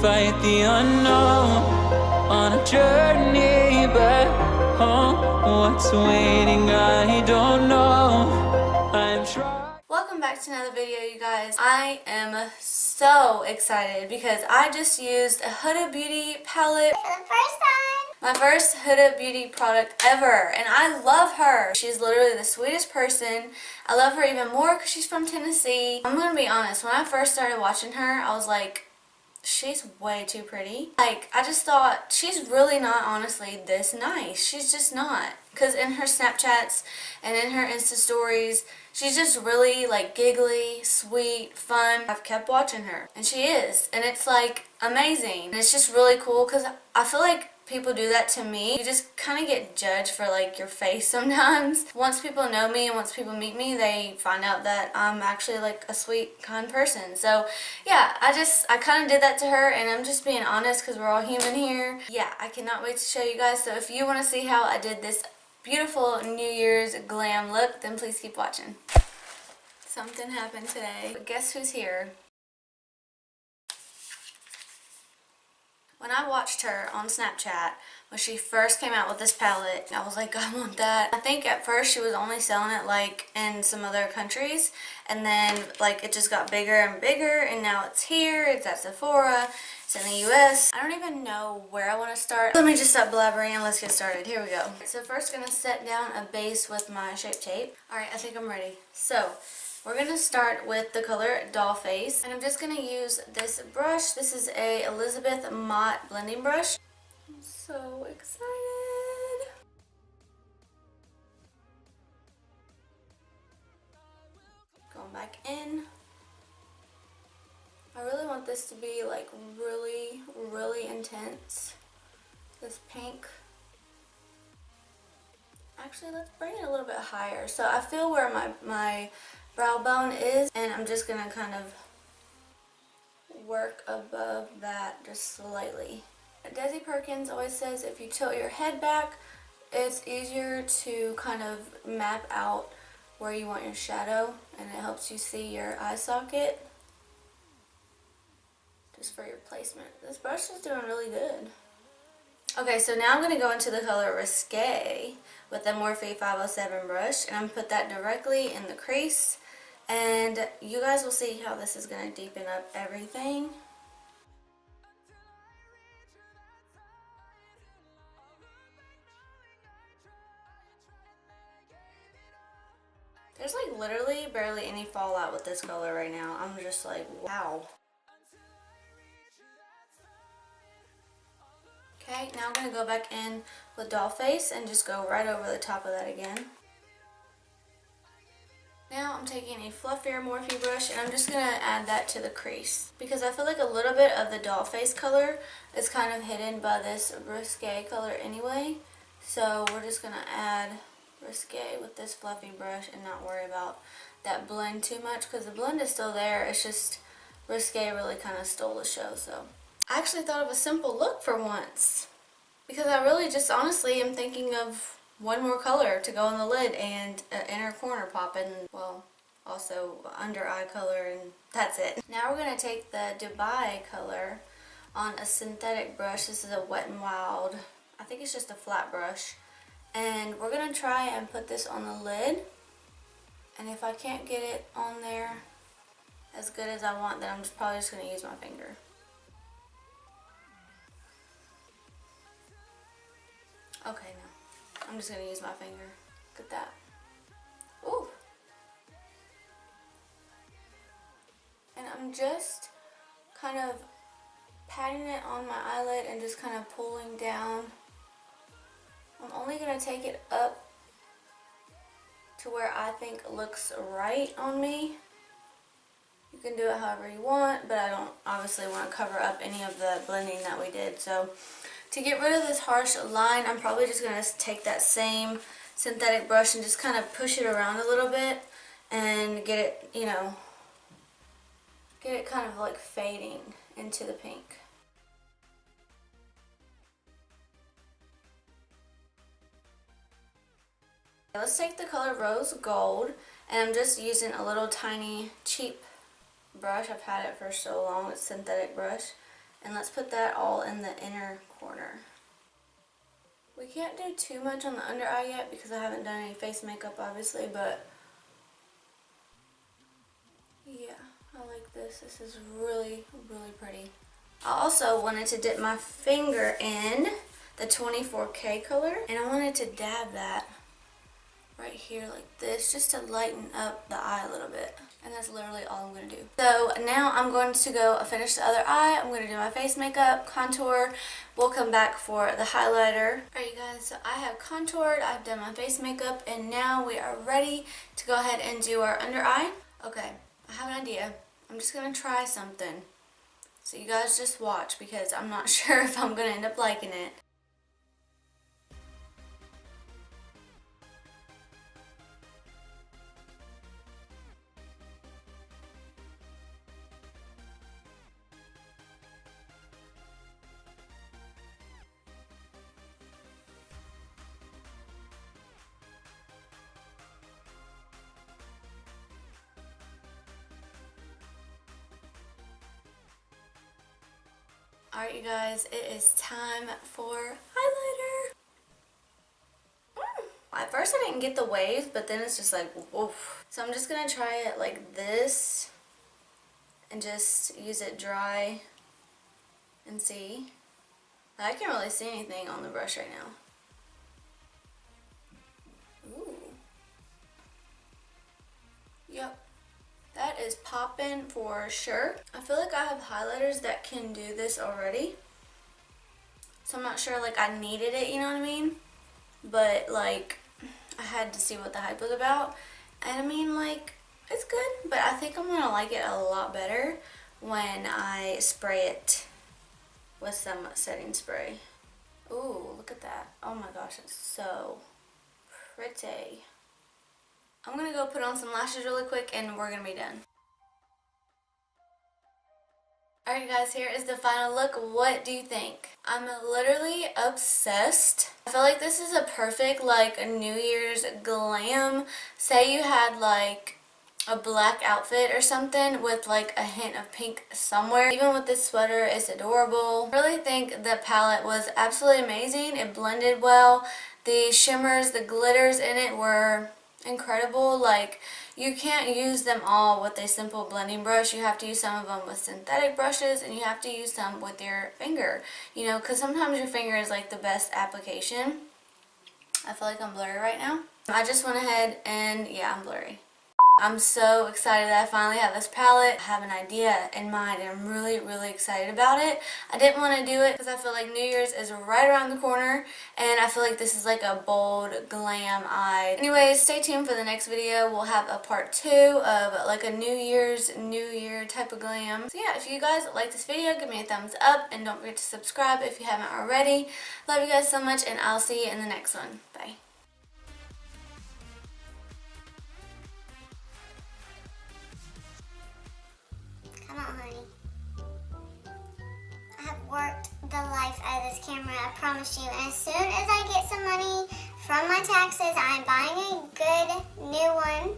fight the unknown on a journey back home. What's waiting, I don't know. I'm trying. Welcome back to another video, you guys. I am so excited because I just used a Huda Beauty palette for the first time. My first Huda Beauty product ever, and I love her. She's literally the sweetest person. I love her even more because she's from Tennessee. I'm gonna be honest, when I first started watching her, I was like, she's way too pretty. Like, I just thought, she's really not honestly this nice. She's just not. Because in her Snapchats and in her Insta stories, she's just really like giggly, sweet, fun. I've kept watching her, and she is. And it's like amazing. And it's just really cool because I feel like people do that to me. You just kind of get judged for like your face sometimes. Once people know me and once people meet me, they find out that I'm actually like a sweet, kind person. So yeah, I kind of did that to her, and I'm just being honest because we're all human here. Yeah, I cannot wait to show you guys. So if you want to see how I did this beautiful New Year's glam look, then please keep watching. Something happened today. But guess who's here? When I watched her on Snapchat, when she first came out with this palette, I was like, I want that. I think at first she was only selling it like in some other countries, and then like it just got bigger and bigger, and now it's here, it's at Sephora, it's in the US. I don't even know where I want to start. Let me just stop blabbering and let's get started. Here we go. So first gonna set down a base with my Shape Tape. Alright, I think I'm ready. So we're going to start with the color Dollface, and I'm just going to use this brush. This is a Elizabeth Mott blending brush. I'm so excited. Going back in. I really want this to be like really, really intense. This pink. Actually, let's bring it a little bit higher. So I feel where my brow bone is, and I'm just gonna kind of work above that just slightly. Desi Perkins always says if you tilt your head back, it's easier to kind of map out where you want your shadow, and it helps you see your eye socket just for your placement. This brush is doing really good. Okay, so now I'm going to go into the color Risque with the Morphe 507 brush, and I'm going to put that directly in the crease, and you guys will see how this is going to deepen up everything. There's like literally barely any fallout with this color right now. I'm just like, wow. Okay, now I'm going to go back in with Dollface and just go right over the top of that again. Now I'm taking a fluffier Morphe brush, and I'm just going to add that to the crease, because I feel like a little bit of the Dollface color is kind of hidden by this Risque color anyway. So we're just going to add Risque with this fluffy brush and not worry about that blend too much, because the blend is still there. It's just Risque really kind of stole the show. So I actually thought of a simple look for once, because I really just honestly am thinking of one more color to go on the lid and an inner corner pop, and well, also under eye color, and that's it. Now we're going to take the Dubai color on a synthetic brush. This is a Wet n Wild, I think it's just a flat brush, and we're going to try and put this on the lid, and if I can't get it on there as good as I want, then I'm probably just going to use my finger. Okay, no. I'm just going to use my finger. Look at that. Ooh. And I'm just kind of patting it on my eyelid and just kind of pulling down. I'm only going to take it up to where I think looks right on me. You can do it however you want, but I don't obviously want to cover up any of the blending that we did. So to get rid of this harsh line, I'm probably just going to take that same synthetic brush and just kind of push it around a little bit and get it, you know, get it kind of like fading into the pink. Let's take the color Rose Gold, and I'm just using a little tiny cheap brush. I've had it for so long, it's a synthetic brush, And let's put that all in the inner corner. We can't do too much on the under eye yet because I haven't done any face makeup obviously, but yeah, I like this. This is really, really pretty. I also wanted to dip my finger in the 24K color, and I wanted to dab that right here like this just to lighten up the eye a little bit. And that's literally all I'm going to do. So now I'm going to go finish the other eye. I'm going to do my face makeup, contour. We'll come back for the highlighter. Alright you guys, so I have contoured, I've done my face makeup, and now we are ready to go ahead and do our under eye. Okay, I have an idea. I'm just going to try something. So you guys just watch because I'm not sure if I'm going to end up liking it. Alright you guys, it is time for highlighter. At first I didn't get the waves, but then it's just like, oof. So I'm just going to try it like this and just use it dry and see. I can't really see anything on the brush right now. Ooh. Yep. That is poppin' for sure. I feel like I have highlighters that can do this already. So I'm not sure like I needed it, you know what I mean? But like I had to see what the hype was about. And I mean like it's good, but I think I'm gonna like it a lot better when I spray it with some setting spray. Ooh, look at that. Oh my gosh, it's so pretty. I'm going to go put on some lashes really quick and we're going to be done. Alright guys, here is the final look. What do you think? I'm literally obsessed. I feel like this is a perfect like New Year's glam. Say you had like a black outfit or something with like a hint of pink somewhere. Even with this sweater, it's adorable. I really think the palette was absolutely amazing. It blended well. The shimmers, the glitters in it were incredible. Like you can't use them all with a simple blending brush. You have to use some of them with synthetic brushes, and you have to use some with your finger, you know, because sometimes your finger is like the best application. I feel like I'm blurry right now. I just went ahead and yeah, I'm blurry. I'm so excited that I finally have this palette. I have an idea in mind and I'm really, really excited about it. I didn't want to do it because I feel like New Year's is right around the corner and I feel like this is like a bold glam eye. Anyways, stay tuned for the next video. We'll have a part 2 of like a New Year type of glam. So yeah, if you guys like this video, give me a thumbs up and don't forget to subscribe if you haven't already. Love you guys so much and I'll see you in the next one. Bye. Come on, honey. I have worked the life out of this camera, I promise you. And as soon as I get some money from my taxes, I'm buying a good new one.